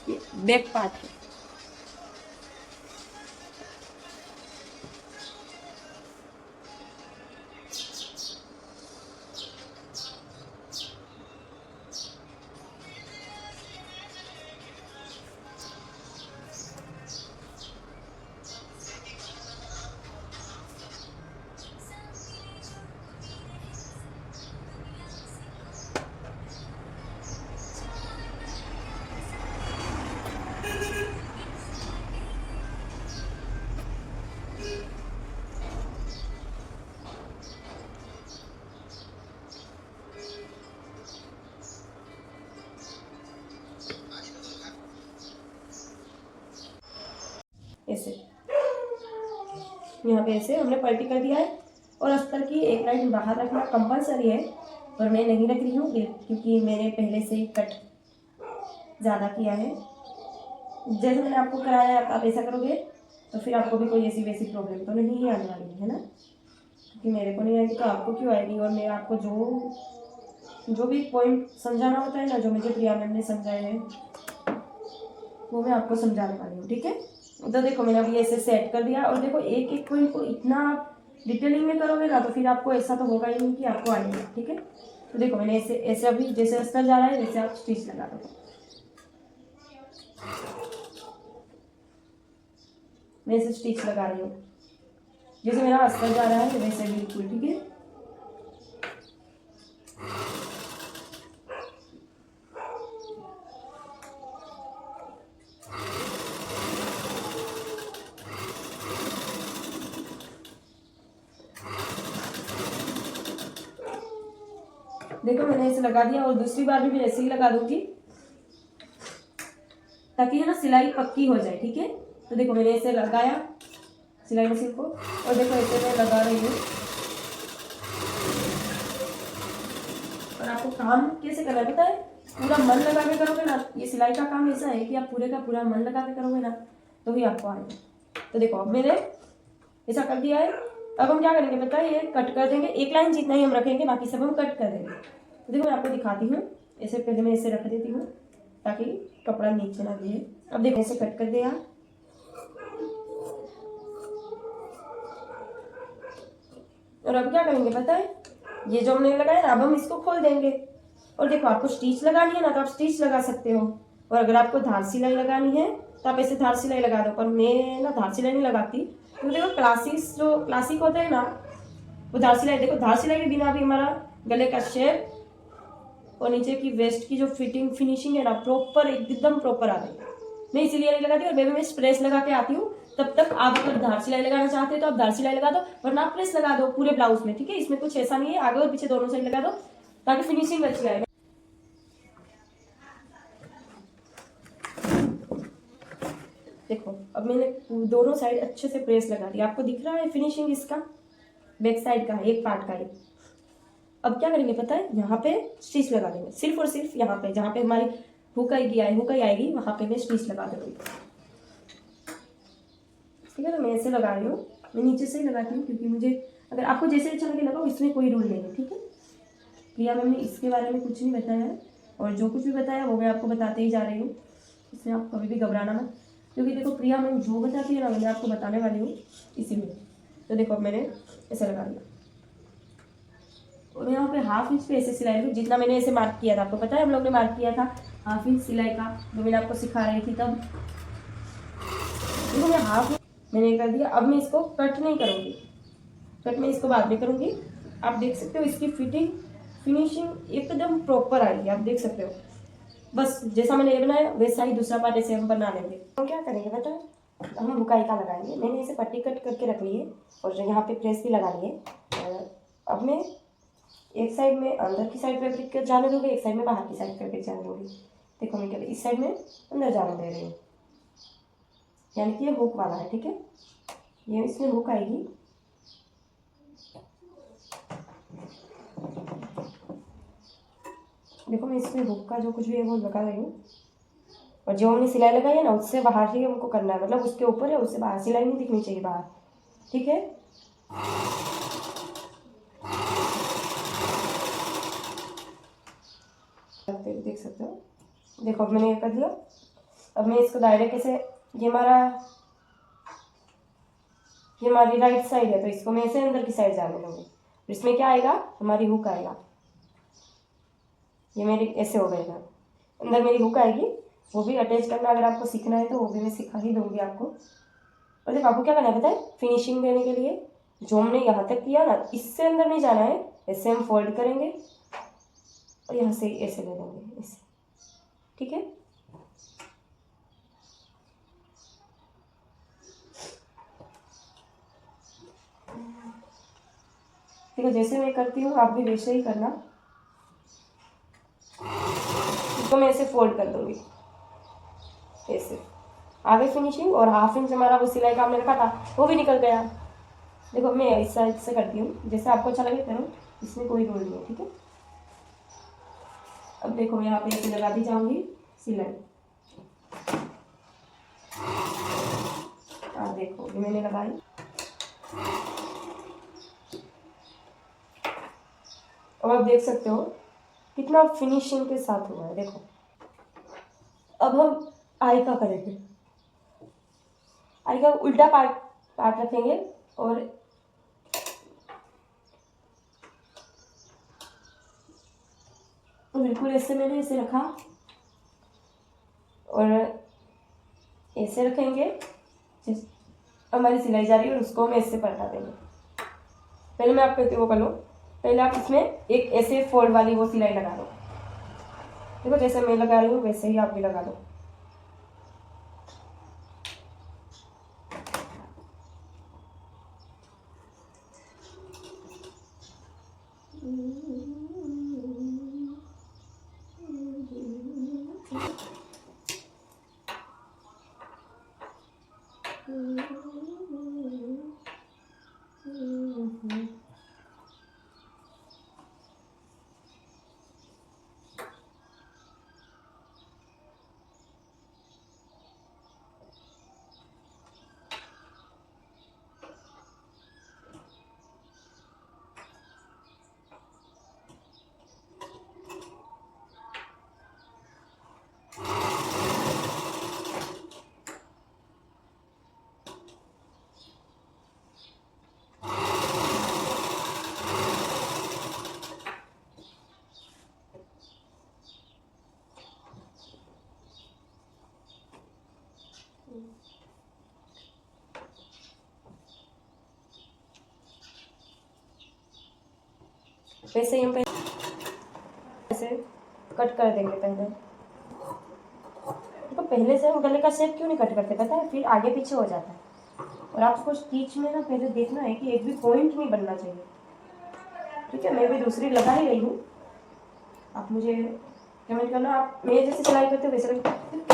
ये back part है। ऐसे यहाँ पे ऐसे हमने पलटी कर दिया है। और अस्तर की एक लाइन बाहर रखना कंपलसरी है, और मैं नहीं रख रही हूँ क्योंकि मैंने पहले से ही कट ज़्यादा किया है। जैसे मैंने आपको कराया आप ऐसा करोगे तो फिर आपको भी कोई ऐसी वैसी प्रॉब्लम तो नहीं आने वाली है ना, क्योंकि मेरे को नहीं आएगी तो आपको क्यों आएगी। और मैं आपको जो भी पॉइंट समझाना होता है ना, जो मुझे प्रिया मैम ने समझाया है वो मैं आपको समझाने वाली हूँ, ठीक है। तो देखो मैंने अभी ऐसे सेट कर दिया, और देखो एक एक पॉइंट को इतना डिटेलिंग में करोगे ना तो फिर आपको ऐसा तो होगा ही नहीं कि आपको आएगा, ठीक है। तो देखो मैंने ऐसे ऐसे अभी जैसे अस्तर जा रहा है वैसे आप स्टिच लगा दो। मैं इसे स्टिच लगा रही हूँ जैसे मेरा अस्तर जा रहा है वैसे बिल्कुल, ठीक है। देखो मैंने ऐसे लगा दिया, और दूसरी बार भी मैं ऐसे ही लगा दूंगी ताकि है ना सिलाई पक्की हो जाए, ठीक है। तो देखो मैंने ऐसे लगाया सिलाई मशीन को, और देखो ऐसे मैं लगा रही हूँ। और आपको काम कैसे करना है पता है, पूरा मन लगा के करोगे ना। ये सिलाई का काम ऐसा है कि आप पूरे का पूरा मन लगा के करोगे ना तो ही आपको आएगा। तो देखो अब मैंने ऐसा कर दिया है। अब हम क्या करेंगे पता है, ये कट कर देंगे, एक लाइन जितना ही हम रखेंगे, बाकी सब हम कट कर देंगे। तो देखो मैं आपको दिखाती हूँ, ऐसे पहले मैं ऐसे रख देती हूँ ताकि कपड़ा नीचे ना गिरे। अब देखो ऐसे कट कर दिया, और अब क्या करेंगे पता है, ये जो हमने लगाया ना अब हम इसको खोल देंगे। और देखो आपको स्टिच लगानी है ना तो आप स्टिच लगा सकते हो, और अगर आपको धार सिलाई लगानी है तो आप ऐसे धार सिलाई लगा दो। पर मैं ना धार सिलाई नहीं लगाती, क्योंकि देखो क्लासिक होते हैं ना वो धार सिलाई, देखो धार सिलाई के बिना भी हमारा गले का शेप और नीचे की वेस्ट की जो फिटिंग फिनिशिंग है ना प्रॉपर एकदम प्रॉपर आ गई। मैं इसीलिए नहीं लगाती, और बेबी मैं प्रेस लगा के आती हूँ। तब तक आप अगर धार सिलाई लगाना चाहते हो तो आप धार सिलाई लगा दो, वरना आप प्रेस लगा दो पूरे ब्लाउज में, ठीक है। इसमें कुछ ऐसा नहीं है, आगे और पीछे दोनों साइड लगा दो ताकि फिनिशिंग अच्छी आए। देखो अब मैंने दोनों साइड अच्छे से प्रेस लगा दिया, आपको दिख रहा है फिनिशिंग इसका बैक साइड का एक पार्ट का ही। अब क्या करेंगे पता है, यहाँ पे स्टिच लगा देंगे, सिर्फ और सिर्फ यहाँ पे जहाँ पे हमारी हुकाई आएगी वहां पे मैं स्टिच लगा दूंगी, ठीक है। तो मैं ऐसे लगा रही हूँ, मैं नीचे से ही लगाती हूँ क्योंकि मुझे अगर आपको जैसे अच्छा लगे लगाओ, इसमें कोई रूल नहीं है, ठीक है। प्रिया मैम ने इसके बारे में कुछ नहीं बताया है, और जो कुछ भी बताया वो मैं आपको बताते ही जा रही हूँ, इसमें आप कभी भी घबराना मत, क्योंकि देखो प्रिया मैम जो बताती है ना मैं आपको बताने वाली हूँ इसीलिए। तो देखो अब मैंने ऐसे लगा दिया, और यहाँ पे हाफ इंच पे ऐसे सिलाई लूँ, जितना मैंने ऐसे मार्क किया था, आपको पता है हम लोग ने मार्क किया था हाफ इंच सिलाई का, जो मैंने आपको सिखा रही थी तब। देखो मैं हाफ मैंने कर दिया। अब मैं इसको कट नहीं करूँगी, कट मैं इसको बाद में करूँगी। आप देख सकते हो इसकी फिनिशिंग एकदम प्रॉपर आएगी, आप देख सकते हो। बस जैसा मैंने ये बनाया वैसा ही दूसरा पार्ट ऐसे हम बना लेंगे। हम क्या करेंगे पता है, हम हुकाई का लगाएंगे। मैंने ऐसे पट्टी कट करके रख ली है, और जो यहाँ पे प्रेस भी लगा ली है। अब मैं एक साइड में अंदर की साइड फैब्रिक जाने दूँगी, एक साइड में बाहर की साइड फैब्रिक जाने दूँगी। देखो मैं क्या इस साइड में अंदर जाने दे रही हूँ, यानी कि ये हुक वाला है, ठीक है। ये इसमें हुक आएगी, देखो मैं इसमें हुक का जो कुछ भी है वो लगा रही हूँ, और जो हमने सिलाई लगाई है ना उससे बाहर ही हमको करना है, मतलब उसके ऊपर है उससे बाहर, सिलाई नहीं दिखनी चाहिए बाहर, ठीक है। देख सकते हो, देखो अब मैंने ये कर दिया। अब मैं इसको डायरेक्ट ऐसे, ये हमारी राइट साइड है तो इसको मैं ऐसे अंदर की साइड जाने दूँगी। इसमें क्या आएगा, हमारी हुक आएगा। ये मेरी ऐसे हो गएगा, अंदर मेरी हुक आएगी, वो भी अटैच करना अगर आपको सीखना है तो वो भी मैं सिखा ही दूँगी आपको। और देखो आपको क्या करना है पता है, फिनिशिंग देने के लिए जो हमने यहाँ तक किया ना, इससे अंदर नहीं जाना है, ऐसे हम फोल्ड करेंगे और यहाँ से ऐसे ले लेंगे ऐसे, ठीक है। देखो जैसे मैं करती हूँ आप भी वैसे ही करना। इसको मैं ऐसे फोल्ड कर दूंगी ऐसे, आगे फिनिशिंग, और हाफ इंच हमारा वो सिलाई का हमने रखा था वो भी निकल गया। देखो मैं इस साइड से करती हूँ, जैसे आपको अच्छा लगे करो, इसमें कोई रोल नहीं है, ठीक है। अब देखो यहाँ पे ऐसे लगाती जाऊंगी सिलाई। देखो ये मैंने लगाई, अब आप देख सकते हो कितना फिनिशिंग के साथ हुआ है। देखो अब हम आई का करेंगे, आई का उल्टा पार्ट रखेंगे और बिल्कुल ऐसे मैंने ऐसे रखा और ऐसे रखेंगे, हमारी सिलाई जा रही है और उसको हम ऐसे पलटा देंगे। पहले मैं आपको वो कर लो, पहले आप इसमें एक ऐसे फोल्ड वाली वो सिलाई लगा दो। देखो जैसे मैं लगा रही हूँ वैसे ही आप भी लगा दो। वैसे ही हम ऐसे कट कर देंगे पहले। तो पहले से हम गले का शेप क्यों नहीं कट करते पता है, फिर आगे पीछे हो जाता है। और आपको स्टिच में ना पहले देखना है कि एक भी पॉइंट नहीं बनना चाहिए, ठीक है। मैं भी दूसरी लगा ही रही हूँ, आप मुझे कमेंट करना आप मैं जैसे सिलाई करते हो वैसे।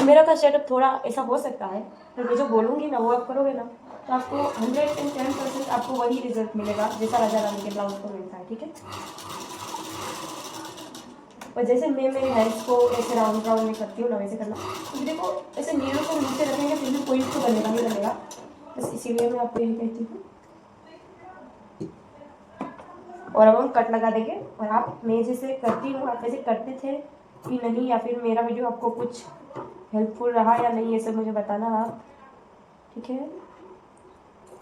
मेरा का सेटअप थोड़ा ऐसा हो सकता है, तो मैं जो बोलूँगी ना वो आप करोगे ना तो आपको 110% आपको वही रिजल्ट मिलेगा जैसा राजा रानी के ब्लाउज को मिलता है, ठीक है। और जैसे मैं मेरे हैंड्स को ऐसे राउंड राउंड में करती हूँ ना वैसे करना, क्योंकि देखो ऐसे नीडल को नीचे रखेंगे फिर भी पॉइंट तो बनेगा ही बनेगा, बस इसीलिए मैं आपको यही कहती हूँ। और अब हम कट लगा देंगे और आप मैं जैसे करती हूँ आप वैसे करते थे कि नहीं, या फिर मेरा वीडियो आपको कुछ हेल्पफुल रहा या नहीं ये सब मुझे बताना आप, ठीक है।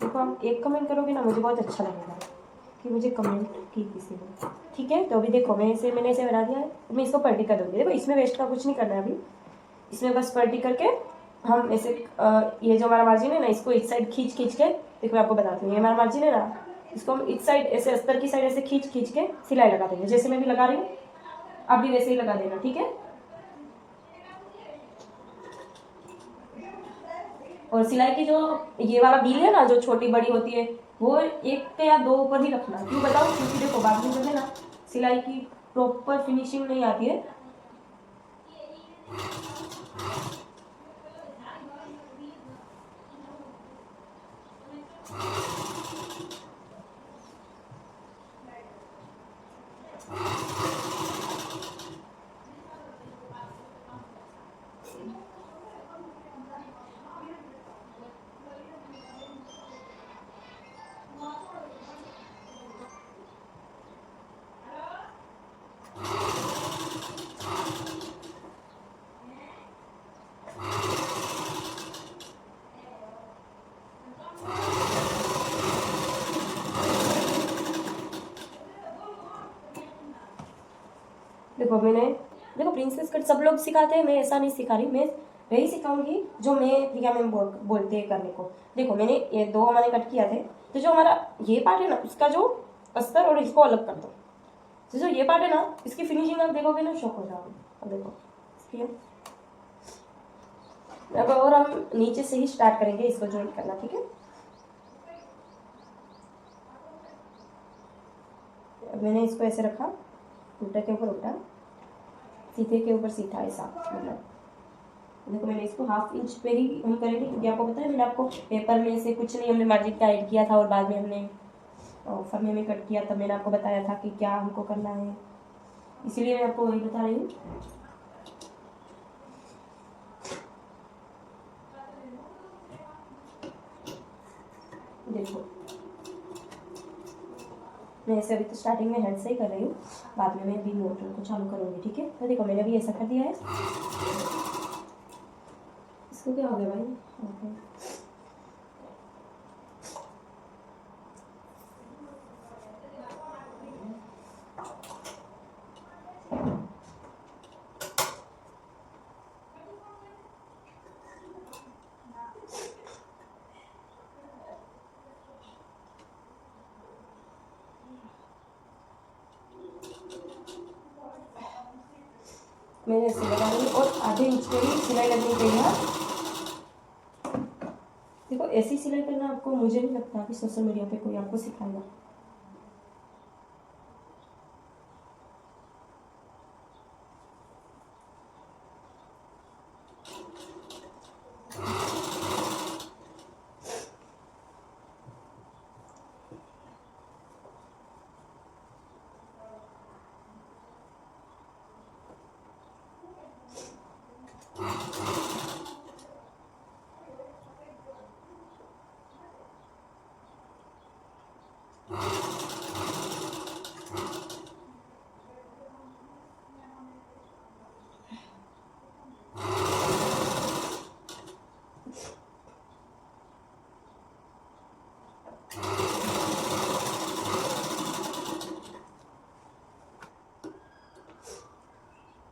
देखो आप एक कमेंट करोगे ना मुझे बहुत अच्छा लगेगा कि मुझे कमेंट की किसी ने, ठीक है। तो अभी देखो मैंने ऐसे बना दिया है, तो मैं इसको पलटी कर दूँगी। देखो इसमें वेस्ट का कुछ नहीं करना है अभी, इसमें बस पलटी करके हम ऐसे ये जो हमारा मार्जिन है ना इसको इस साइड खींच के, देखो मैं आपको बताती हूँ, ये हमारा मार्जिन है ना, इसको हम इस साइड ऐसे अस्तर की साइड ऐसे खींच के सिलाई लगा देंगे। जैसे मैं भी लगा रही हूँ आप भी वैसे ही लगा देना, ठीक है। और सिलाई की जो ये वाला बील है ना जो छोटी बड़ी होती है वो 1 या 2 ऊपर ही रखना। क्यों बताओ, क्योंकि देखो बाद में जो है ना सिलाई की प्रॉपर फिनिशिंग नहीं आती है। देखो प्रिंसेस कट सब लोग सिखाते हैं, मैं ऐसा नहीं सिखा रही, मैं वही सिखाऊंगी जो मैं प्रिया मैम बोलते हैं करने को। देखो मैंने ये 2 हमारे कट किया थे, तो जो हमारा ये पार्ट है ना उसका जो अस्तर और इसको अलग कर दो, तो जो ये पार्ट है ना इसकी फिनिशिंग आप देखोगे ना शॉक हो जाओगे। अब देखो अब और हम नीचे से ही स्टार्ट करेंगे इसको ज्वाइन करना, ठीक है। अब मैंने इसको ऐसे रखा, उल्टा के ऊपर उल्टा, सीधे के ऊपर सीधा, ऐसा मतलब। देखो मैंने इसको 1/2 इंच पे ही हम करेंगे, क्योंकि आपको पता है मैंने आपको पेपर में से कुछ नहीं, हमने मार्जिन का ऐड किया था और बाद में हमने फर्मे में कट किया, तब मैंने आपको बताया था कि क्या हमको करना है, इसीलिए मैं आपको वही बता रही हूँ। देखो मैं ऐसे अभी तो स्टार्टिंग में हेड से ही कर रही हूँ, बाद में मैं भी मोटर को चालू करूँगी, ठीक है। तो देखो मैंने अभी ऐसा कर दिया है, इसको क्या हो गया भाई, ओके। मैंने ऐसे लगा ली और आधे इंच पे ही सिलाई लगनी चाहिए। देखो ऐसी सिलाई करना आपको, मुझे नहीं लगता कि सोशल मीडिया पे कोई आपको सिखाएगा।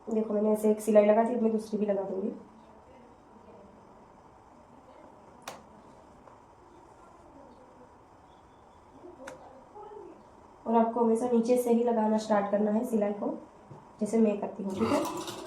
देखो मैंने ऐसे एक सिलाई लगा थी, मैं दूसरी भी लगा दूंगी। और आपको हमेशा नीचे से ही लगाना स्टार्ट करना है सिलाई को, जैसे मैं करती हूँ, ठीक है।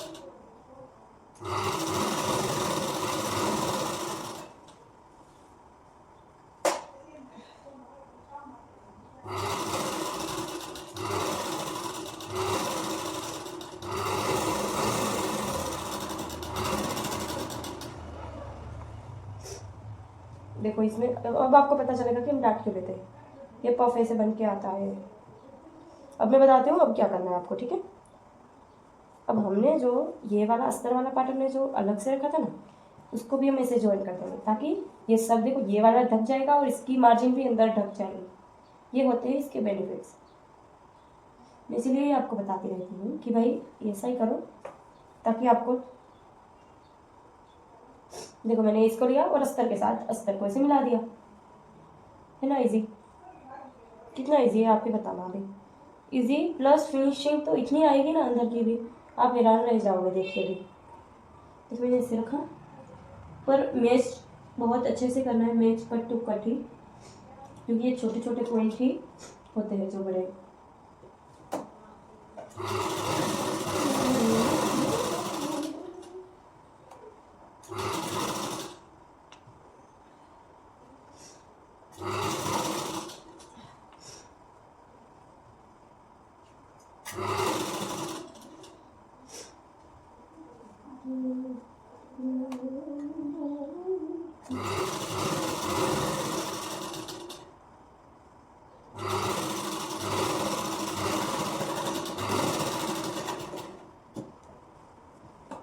देखो इसमें अब आपको पता चलेगा कि हम डाट क्यों लेते हैं, ये पफ ऐसे बन के आता है। अब मैं बताती हूँ अब क्या करना है आपको, ठीक है। अब हमने जो ये वाला अस्तर वाला पार्ट हमने जो अलग से रखा था ना, उसको भी हम ऐसे ज्वाइन कर देंगे, ताकि ये सब देखो ये वाला ढक जाएगा और इसकी मार्जिन भी अंदर ढक जाएगी। ये होते हैं इसके बेनिफिट्स, इसीलिए आपको बताती रहती हूँ कि भाई ऐसा ही करो, ताकि आपको देखो मैंने इसको लिया और अस्तर के साथ अस्तर को ऐसे मिला दिया, है ना इजी। कितना इजी है आप ही बताना अभी। इजी प्लस फिनिशिंग तो इतनी आएगी ना अंदर की भी, आप हैरान रह जाओगे देख के भी। तो मैंने इसे रखा, पर मैच बहुत अच्छे से करना है, मैच कट टू कट ही, क्योंकि ये छोटे छोटे पॉइंट ही होते हैं जो बड़े।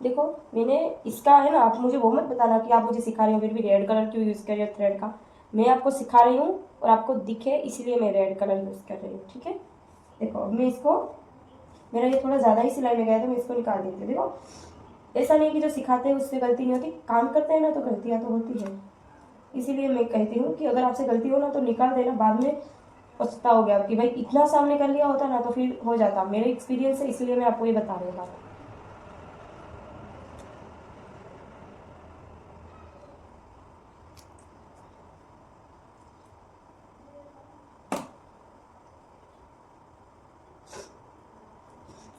देखो मैंने इसका है ना, आप मुझे वो मत बताना कि आप मुझे सिखा रही हो फिर भी रेड कलर क्यों यूज़ कर रही हो थ्रेड का। मैं आपको सिखा रही हूँ और आपको दिखे इसलिए मैं रेड कलर यूज़ कर रही हूँ, ठीक है। देखो मैं इसको, मेरा ये थोड़ा ज़्यादा ही सिलाई में गया तो मैं इसको निकाल देती हूँ। देखो ऐसा नहीं कि जो सिखाते हैं उससे गलती नहीं होती, काम करते हैं ना तो गलतियाँ तो होती है, इसीलिए मैं कहती हूँ कि अगर आपसे गलती हो ना तो निकाल देना, बाद में पछताओगे आप कि भाई इतना सामने कर लिया होता ना तो फिर हो जाता। मेरे एक्सपीरियंस है इसलिए मैं आपको ये बता रही हूँ बात।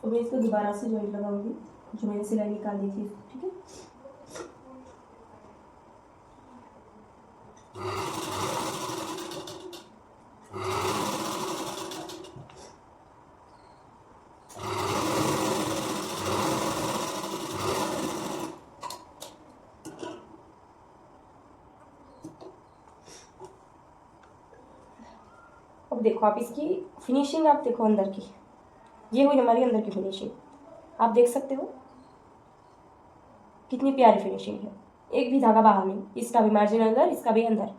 तो मैं इसको दोबारा से जॉइंट लगाऊंगी जो मैंने सिलाई निकाल दी थी, ठीक है। अब देखो आप इसकी फिनिशिंग आप देखो अंदर की, ये हुई हमारी अंदर की फिनिशिंग। आप देख सकते हो कितनी प्यारी फिनिशिंग है, एक भी धागा बाहर नहीं, इसका भी मार्जिन अंदर, इसका भी अंदर।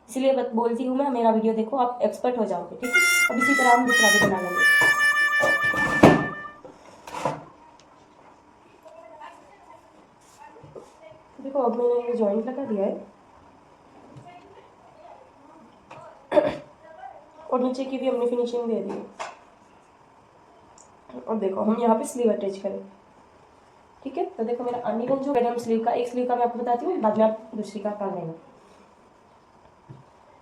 इसलिए बोलती हूँ मैं, मेरा वीडियो देखो आप एक्सपर्ट हो जाओगे, ठीक है। अब इसी तरह हम दूसरा भी बना लेंगे। देखो अब मैंने ये जॉइंट लगा दिया है और नीचे की भी हमने फिनिशिंग दे दी है। और देखो हम यहाँ पे स्लीव अटैच करें, ठीक है। तो देखो मेरा अनइवन जो है स्लीव का, एक स्लीव का मैं आपको बताती हूँ, बाद में आप दूसरी का कर लेंगे।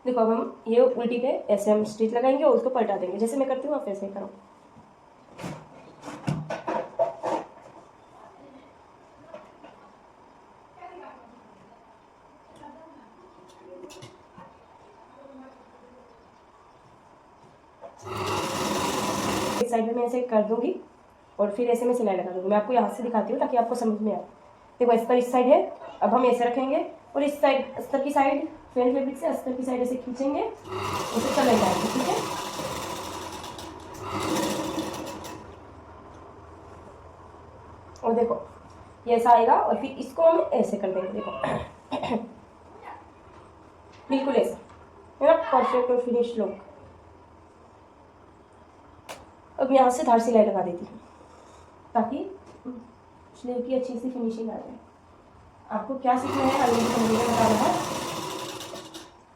देखो अब हम ये उल्टी पे ऐसे हम स्टिच लगाएंगे और उसको पलटा देंगे, जैसे मैं करती हूँ आप ऐसे ही करो। एक साइड में मैं ऐसे कर दूंगी और फिर ऐसे में सिलाई लगा दूंगी। मैं आपको यहाँ से दिखाती हूँ ताकि आपको समझ में आए। देखो अस्तर इस साइड है, अब हम ऐसे रखेंगे और इस साइड अस्तर की साइड फेल फैब्रिक से अस्तर की साइड ऐसे खींचेंगे, उसे चले जाएंगे, ठीक है। और देखो ये ऐसा आएगा और फिर इसको हम ऐसे कर देंगे, देखो बिल्कुल ऐसा, मेरा परफेक्ट और फिनिश लुक। अब यहाँ से धार सिलाई लगा देती हूँ ताकि स्लीव की अच्छी सी फिनिशिंग आ जाए। आपको क्या सीखना है आप मुझे कमेंट में बताना है।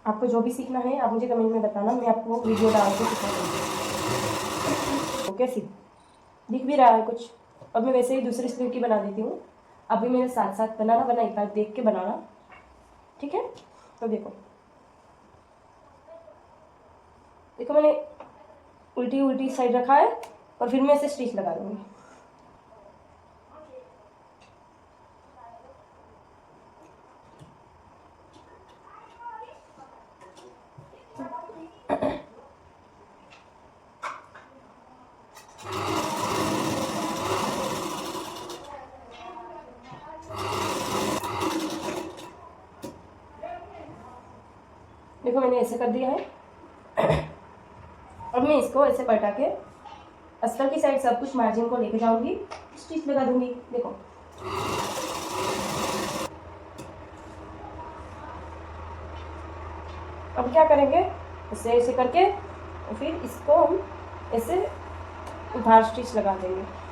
आपको जो भी सीखना है आप मुझे कमेंट में बताना, मैं आपको वीडियो डाल के सिखा दूँगी। तो कैसी दिख भी रहा है कुछ। अब मैं वैसे ही दूसरी स्लीव की बना देती हूँ। अभी मेरे साथ साथ बनाना, वरना एक बार देख के बनाना, ठीक है। तो देखो देखो मैंने उल्टी उल्टी साइड रखा है और फिर मैं ऐसे स्टिच लगा दूँगी। देखो मैंने ऐसे कर दिया है। अब मैं इसको ऐसे पलटा के अस्तर की साइड सब कुछ मार्जिन को लेके जाऊंगी, स्टिच लगा दूंगी। देखो अब क्या करेंगे, ऐसे ऐसे करके और फिर इसको हम ऐसे उधार स्टिच लगा देंगे।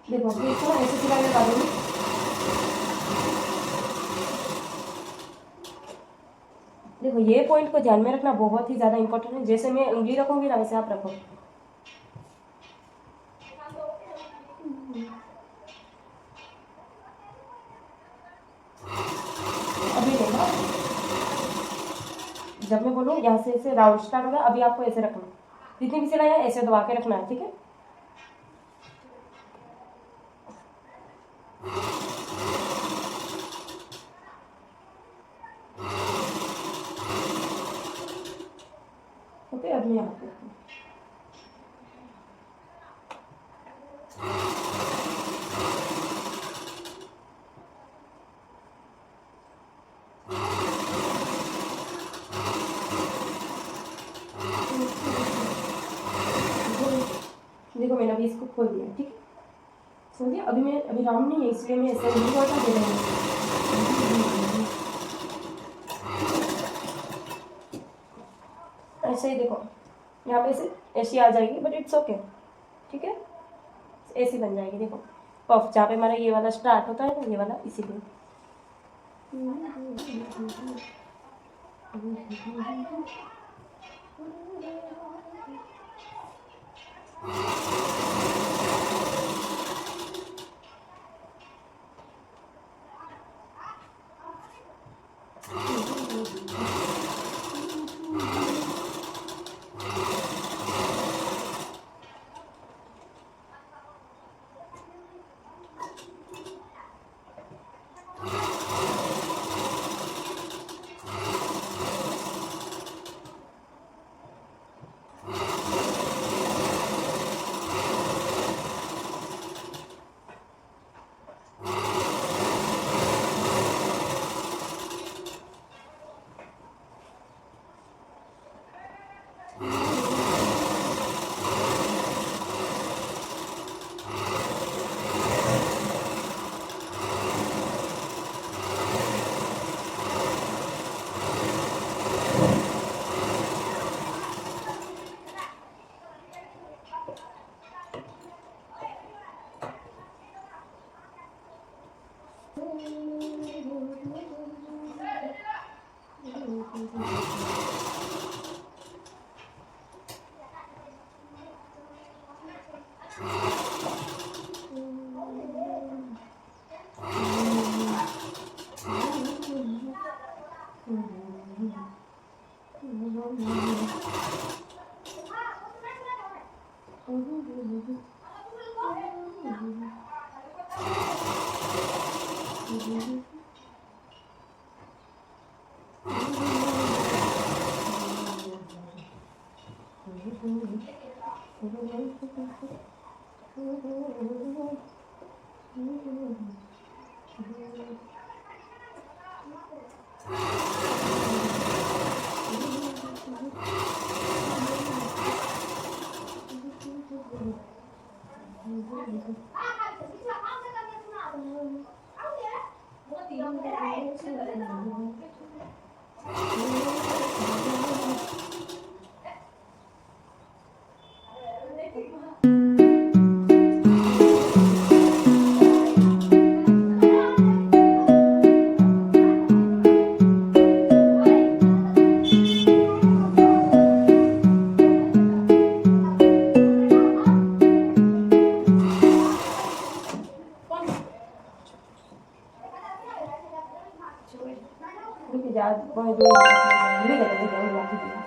देखो फिर इसको ऐसे सिलाई लगा दूंगी। देखो ये पॉइंट को ध्यान में रखना बहुत ही ज़्यादा इंपॉर्टेंट है। जैसे मैं उंगली रखूंगी ना वैसे आप रखो। अभी देखो जब मैं बोलूँ यहाँ से ऐसे राउंड स्टार्ट होगा, अभी आपको ऐसे रखना, जितनी भी सिलाई है ऐसे दबा के रखना है, ठीक है। ओके अब मैं यहाँ पे देखो मैंने अभी इसको खोल दिया, ठीक है। सो गया। अभी राउंड नहीं है इसलिए मैं ऐसे नहीं हटा दे रही हूँ। ऐसे ही देखो, यहाँ पे ऐसे ऐसी आ जाएगी, बट इट्स ओके, ठीक है, ऐसी बन जाएगी। देखो पफ जहाँ पे हमारा ये वाला स्टार्ट होता है ना, ये वाला, इसीलिए। रुक जा, मैं दो मिनट में नहीं करते